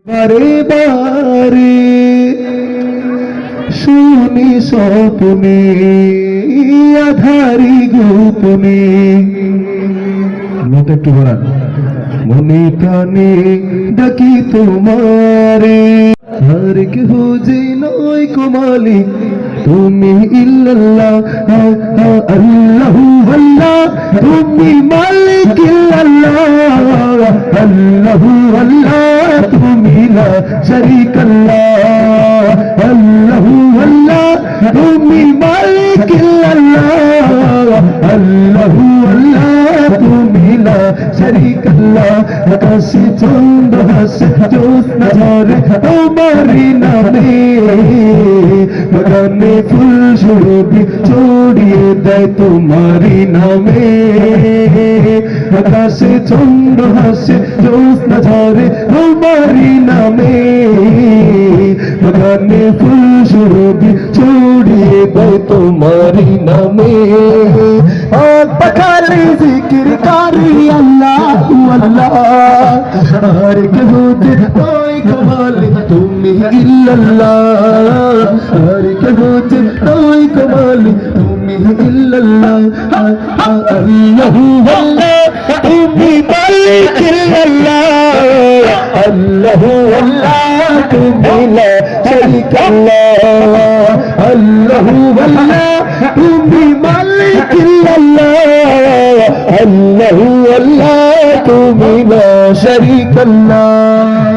বারে বারে শুনি স্বপ্নে আধারি গোপনে মনটা একটু ভরান মনে প্রাণে ডাকি তোমারে আর কেহ যে নয় কোমালি তুমি ইল্লাল্লাহ আল্লাহু আল্লাহ তুমি মালিক ইল্লাল্লাহ আল্লাহু আল্লাহ তুমি লা শারীকা আল্লাহ আল্লাহু আল্লাহ তুমি মালিক ইল্লাল্লাহ আল্লাহু আল্লাহ তুমি লা শারীকা আল্লাহ আকাশে চন্দ্র হাসে জ্যোৎস্না ঝরে তোমারি নামে বাগানে ফুল সুরভি ছড়িয়ে দেয় তোমারি নামে আকাশে চন্দ্র হাসে জ্যোৎস্না ঝরে তোমারি নামে বাগানে ফুল সুরভি ছড়িয়ে দেয় তোমারি নামে পাখালে জিকির করি আল্লাহ আল্লাহ আর কেহ যে নয় কমালে তুমি ইল্লাল্লাহ আর কেহ যে নয় কমালে তুমি ইল্লাল্লাহ আল্লাহু আল্লাহ তুমি মালিক ইল্লাল্লাহ আল্লাহু আল্লাহ তুমি লা শারীকা আল্লাহ আল্লাহু আল্লাহ তুমি মালিক ইল্লাল্লাহ আল্লাহু আল্লাহ তুমি লা শারীকা আল্লাহ